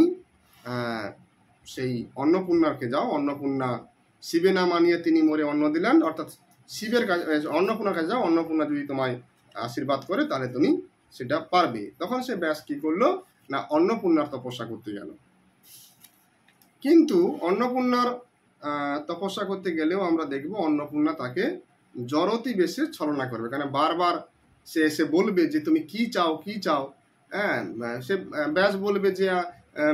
সেই অন্নপূর্ণাকে যাও, অন্নপূর্ণা শিবে না মানিয়ে তিনি মোরে অন্ন দিলেন, অর্থাৎ শিবের কাছে অন্নপূর্ণার কাছে যাও, অন্নপূর্ণা যদি তোমায় আশীর্বাদ করে তাহলে তুমি সেটা পারবে। তখন সে ব্যাস কি করলো না, অন্নপূর্ণার তপস্যা করতে গেল। কিন্তু অন্নপূর্ণার তপস্যা করতে গেলেও আমরা দেখব অন্নপূর্ণা তাকে জড়তি বেশে ছলনা করবে, কারণ বারবার সে এসে বলবে যে তুমি কি চাও। হ্যাঁ, সে ব্যাস বলবে যে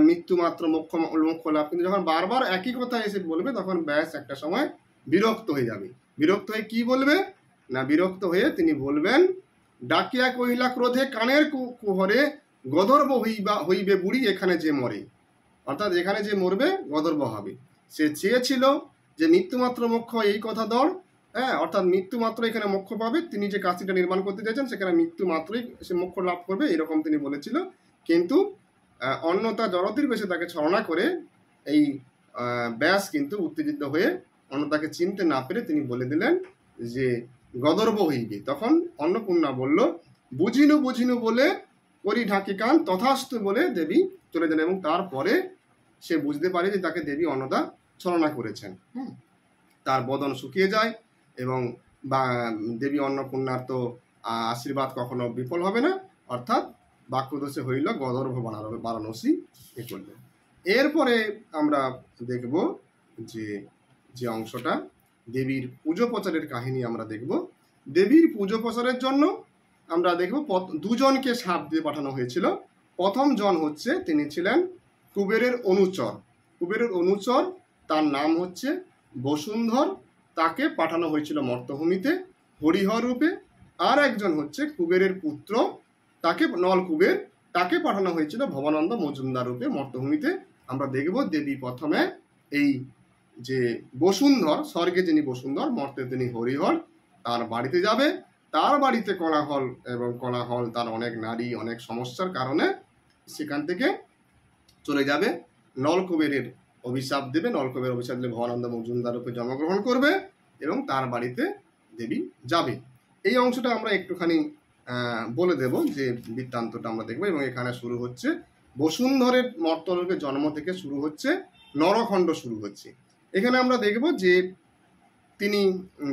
মৃত্যু মাত্র মোক্ষ লাভ, কিন্তু যখন বারবার একই কথা এসে বলবে তখন ব্যাস একটা সময় বিরক্ত হয়ে যাবে। বিরক্ত হয়ে কি বলবে না, বিরক্ত হয়ে তিনি বলবেন, ডাকিয়া কহিলা ক্রোধে কানের কুহরে, গধর্ব হইবে বুড়ি এখানে যে মরে। অর্থাৎ এখানে যে মরবে গধর্ব হবে। সে চেয়েছিল যে মৃত্যুমাত্র মোক্ষ, এই কথা দর, হ্যাঁ, অর্থাৎ মৃত্যু মাত্র এখানে মোক্ষ পাবে। তিনি যে কাশীটা নির্মাণ করতে চাইছেন সেখানে মৃত্যু মাত্রই সে মোক্ষ লাভ করবে, এরকম তিনি বলেছিল। কিন্তু অন্যতা জড়তির বেশে তাকে ছলনা করে এই ব্যাস কিন্তু উত্তেজিত হয়ে অন্যতাকে চিনতে না পেরে তিনি বলে দিলেন যে গদর্ব হইবে। তখন অন্নপূর্ণা বলল, বুঝিনু বলে করি ঢাকি কান, তথাস্তু বলে দেবী চলে যান। এবং তারপরে সে বুঝতে পারে যে তাকে দেবী অন্নদা ছলনা করেছেন। তার বদন শুকিয়ে যায় এবং দেবী অন্নপূর্ণার তো আশীর্বাদ কখনো বিফল হবে না, অর্থাৎ বাক্যদোষে হইল গদর্ভ বারাণসী এ করলেন। এরপরে আমরা দেখব যে অংশটা দেবীর পুজো প্রচারের কাহিনী আমরা দেখব। দেবীর পুজো প্রচারের জন্য আমরা দেখব দুজনকে সাপ দিয়ে পাঠানো হয়েছিল। প্রথম জন হচ্ছে, তিনি ছিলেন কুবেরের অনুচর, তার নাম হচ্ছে বসুন্ধর, তাকে পাঠানো হয়েছিল মর্তভূমিতে হরিহর রূপে। আর একজন হচ্ছে কুবেরের পুত্র, তাকে নলকুবের, তাকে পাঠানো হয়েছিল ভবানন্দ মজুমদার রূপে মর্তভূমিতে। আমরা দেখব দেবী প্রথমে এই যে বসুন্ধর, স্বর্গে যিনি বসুন্ধর, মর্তে তিনি হরিহর, তার বাড়িতে যাবে। তার বাড়িতে কোলাহল, তার অনেক নারী, অনেক সমস্যার কারণে সেখান থেকে চলে যাবে। নলকুবেরের অভিশাপ দেবে, নলকুবের অভিশাপ দিলে ভবানন্দ মজুমদার রূপে জন্মগ্রহণ করবে এবং তার বাড়িতে দেবী যাবে। এই অংশটা আমরা একটুখানি বলে দেব, যে বৃত্তান্তটা আমরা দেখবো। এবং এখানে শুরু হচ্ছে বসুন্ধরের মর্তলোকে জন্ম থেকে শুরু হচ্ছে, নরখণ্ড শুরু হচ্ছে। এখানে আমরা দেখব যে তিনি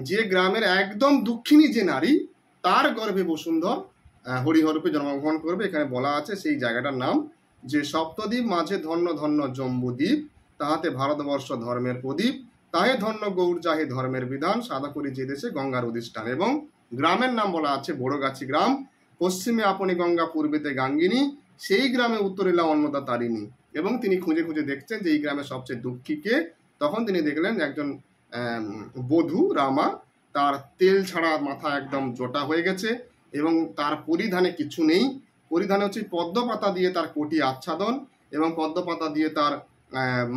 যে গ্রামের একদম দক্ষিণী যে নারী, তার গর্ভে বসুন্ধর হরিহর রূপে জন্মগ্রহণ করবে। এখানে বলা আছে সেই জায়গাটার নাম যে সপ্তদ্বীপ মাঝে ধন্য ধন্য জম্বুদ্বীপ, তাহাতে ভারতবর্ষ ধর্মের প্রদীপ, তাহে ধন্য গৌর যাহে ধর্মের বিধান, সাদা করি যে দেশে গঙ্গার অধিষ্ঠান। এবং গ্রামের নাম বলা আছে বড়গাছি গ্রাম, পশ্চিমে আপনি গঙ্গা, পূর্বেতে গাঙ্গিনী, সেই গ্রামে উত্তরিলা অন্নদা তারিণী। এবং তিনি খুঁজে দেখছেন যে এই গ্রামে সবচেয়ে দুঃখী কে। তখন তিনি দেখলেন একজন বধূ রামা, তার তেল ছাড়া মাথা একদম জটা হয়ে গেছে এবং তার পরিধানে কিছু নেই। পরিধানে হচ্ছে পদ্ম পাতা দিয়ে তার কোটি আচ্ছাদন এবং পদ্ম পাতা দিয়ে তার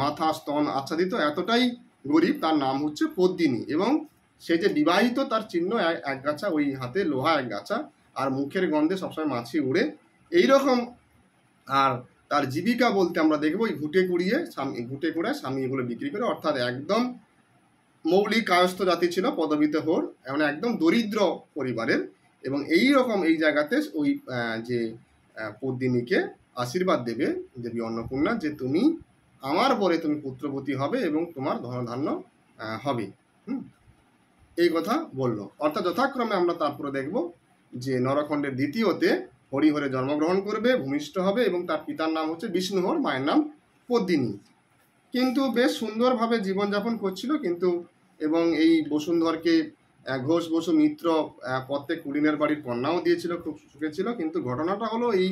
মাথা স্তন আচ্ছাদিত, এতটাই গরিব, তার নাম হচ্ছে পদ্মিনী। এবং সে যে বিবাহিত তার চিহ্ন এক গাছা, ওই হাতে লোহা এক গাছা, আর মুখের গন্ধে সবসময় মাছি উড়ে, এইরকম। আর তার জীবিকা বলতে আমরা দেখবো ওই ঘুটে কুড়ে স্বামী এগুলো বিক্রি করে, অর্থাৎ একদম মৌলিক কায়স্থ জাতি ছিল, পদবিতে হোর, মানে একদম দরিদ্র পরিবারের। এবং এই রকম এই জায়গাতে ওই যে পদ্মিনীকে আশীর্বাদ দেবে দেবী অন্নপূর্ণা, যে তুমি আমার পরে তুমি পুত্রবতী হবে এবং তোমার ধনধান্য হবে। এই কথা বললো। অর্থাৎ যথাক্রমে আমরা তারপরে দেখব যে নরখণ্ডের দ্বিতীয়তে হরিহরে জন্মগ্রহণ করবে, ভূমিষ্ঠ হবে, এবং তার পিতার নাম হচ্ছে বিষ্ণুহর, মায়ের নাম পদ্মিনী। কিন্তু বেশ সুন্দরভাবে জীবনযাপন করছিল। কিন্তু এবং এই বসুন্ধরকে ঘোষ বসু মিত্র প্রত্যেক কুলিনের বাড়ির কন্যাও দিয়েছিল, খুব সুখে ছিল। কিন্তু ঘটনাটা হলো এই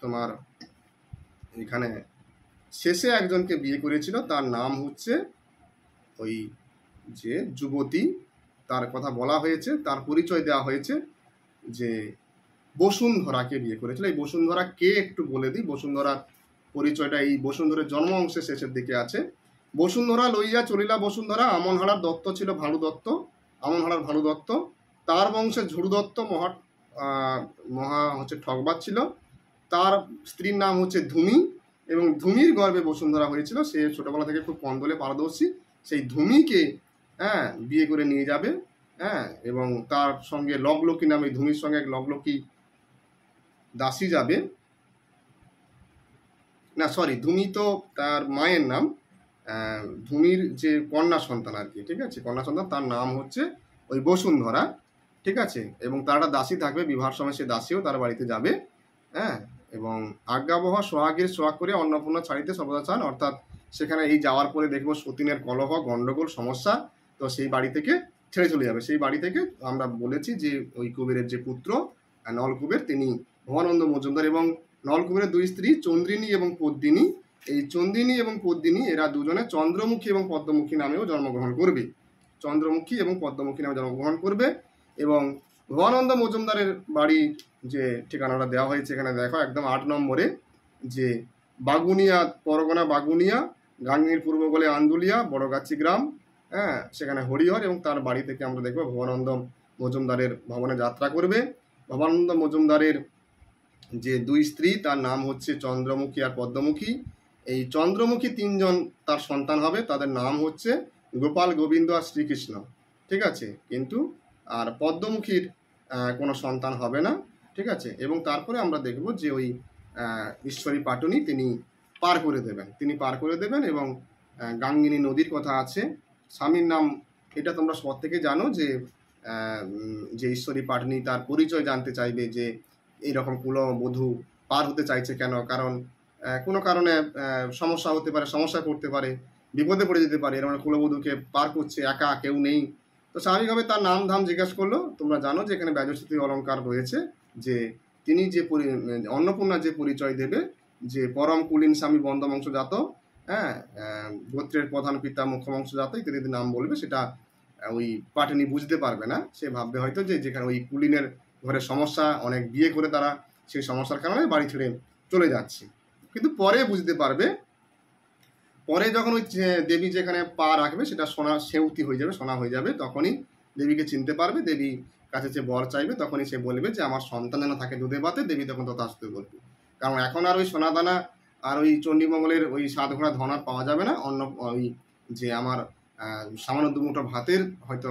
তোমার এখানে শেষে একজনকে বিয়ে করেছিল, তার নাম হচ্ছে ওই যে যুবতী, তার কথা বলা হয়েছে, তার পরিচয় দেওয়া হয়েছে যে বসুন্ধরাকে বিয়ে করেছিল। এই বসুন্ধরা কে একটু বলে দিই। বসুন্ধরার পরিচয়টা এই বসুন্ধরের জন্ম অংশের শেষের দিকে আছে। বসুন্ধরা লইয়া চলিলা বসুন্ধরা, আমনহারার দত্ত ছিল ভানু দত্ত, আমনহারার ভানু দত্ত, তার বংশে ঝুড়ু দত্ত মহা হচ্ছে ঠকবাদ ছিল। তার স্ত্রীর নাম হচ্ছে ধুমি, এবং ধুমির গর্ভে বসুন্ধরা হয়েছিল। সে ছোটবেলা থেকে খুব কন্দলে পারদর্শী। সেই ধুমিকে বিয়ে করে নিয়ে যাবে, এবং তার সঙ্গে লগলকি নামে, ধুমির সঙ্গে এক লগলকি দাসী যাবে। না সরি, ধুমি তো তার মায়ের নাম, ধুমির যে কন্যা সন্তান আর কি, ঠিক আছে, কন্যা সন্তান, তার নাম হচ্ছে ওই বসুন্ধরা, ঠিক আছে। এবং তার একটা দাসী থাকবে, বিবাহের সময় সে দাসীও তার বাড়িতে যাবে। এবং আজ্ঞাবহ সোহাগের সোহাগ করে অন্নপূর্ণা ছাড়িতে সর্বদা চান, অর্থাৎ সেখানে এই যাওয়ার পরে দেখবো সতীনের কলহ, গণ্ডগোল, সমস্যা, তো সেই বাড়ি থেকে ছেড়ে চলে যাবে। সেই বাড়ি থেকে আমরা বলেছি যে ওই কুবেরের যে পুত্র নলকুবের, তিনি ভবানন্দ মজুমদার, এবং নলকুবেরের দুই স্ত্রী চন্দ্রিনী এবং পদ্মিনী। এই চন্দ্রিনী এবং পদ্মিনী এরা দুজনে চন্দ্রমুখী এবং পদ্মমুখী নামেও জন্মগ্রহণ করবে। চন্দ্রমুখী এবং পদ্মমুখী নামে জন্মগ্রহণ করবে। এবং ভবানন্দ মজুমদারের বাড়ি যে ঠিকানাটা দেওয়া হয়েছে এখানে দেখো, একদম 8 নম্বরে, যে বাগুনিয়া পরগনা, বাগুনিয়া, গাঙ্গির পূর্ব বলে আন্দুলিয়া, বড়গাছি গ্রাম, সেখানে হরিহর। এবং তার বাড়ি থেকে আমরা দেখবো ভবানন্দ মজুমদারের ভবনে যাত্রা করবে। ভবানন্দ মজুমদারের যে দুই স্ত্রী, তার নাম হচ্ছে চন্দ্রমুখী আর পদ্মমুখী। এই চন্দ্রমুখী 3 জন তার সন্তান হবে, তাদের নাম হচ্ছে গোপাল, গোবিন্দ আর শ্রীকৃষ্ণ, ঠিক আছে। কিন্তু আর পদ্মমুখীর কোনো সন্তান হবে না, ঠিক আছে। এবং তারপরে আমরা দেখব যে ওই ঈশ্বরী পাটুনি তিনি পার করে দেবেন। এবং গাঙ্গিনী নদীর কথা আছে, স্বামীর নাম, এটা তোমরা সব থেকে জানো যে ঈশ্বরী পাটনি তার পরিচয় জানতে চাইবে, যে এইরকম কুলবধূ পার হতে চাইছে কেন, কারণ কোনো কারণে সমস্যা হতে পারে, সমস্যায় পড়তে পারে, বিপদে পড়ে যেতে পারে, এর মানে কুলবধূকে পার করছে, একা, কেউ নেই। তো স্বাভাবিকভাবে তার নাম ধাম জিজ্ঞাসা করলো। তোমরা জানো যে এখানে ব্যাজস্থিতি অলঙ্কার রয়েছে, যে তিনি যে অন্নপূর্ণা যে পরিচয় দেবে, যে পরম কুলীন স্বামী বন্ধবংশজাত, গোত্রের প্রধান পিতা মুখ্য বংশজাত ইত্যাদি নাম বলবে, সেটা ওই পাটনি বুঝতে পারবে না। সে ভাববে হয়তো যে যেখানে ওই কুলীনের ঘরে সমস্যা, অনেক বিয়ে করে তারা সেই সমস্যার কারণে বাড়ি ছেড়ে চলে যাচ্ছে। কিন্তু পরে বুঝতে পারবে, পরে যখন ওই দেবী যেখানে পা রাখবে সেটা সোনা সেউতি হয়ে যাবে, সোনা হয়ে যাবে, তখনই দেবীকে চিনতে পারবে। দেবী কাছে যে বর চাইবে, তখনই সে বলবে যে আমার সন্তান যেন থাকে দুধে ভাতে। দেবী তখন তথাস্তু বলবে, কারণ এখন আর ওই সোনাদানা আর ওই চণ্ডীমঙ্গলের ওই 7 ঘোড়া ধন আর পাওয়া যাবে না। অন্য ওই যে আমার সামান্য 2 মুঠো ভাতের হয়তো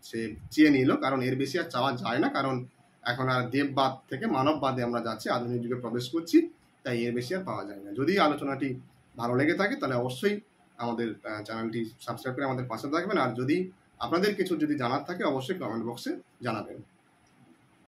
সে চেয়ে নিল, কারণ এর বেশি আর চাওয়া যায় না, কারণ এখন আর দেববাদ থেকে মানববাদে আমরা যাচ্ছি, আধুনিক যুগে প্রবেশ করছি, তাই এর বেশি আর পাওয়া যায় না। যদি আলোচনাটি ভালো লেগে থাকে তাহলে অবশ্যই আমাদের চ্যানেলটি সাবস্ক্রাইব করে আমাদের পাশে থাকবেন। আর যদি আপনাদের কিছু জানার থাকে অবশ্যই কমেন্ট বক্সে জানাবেন।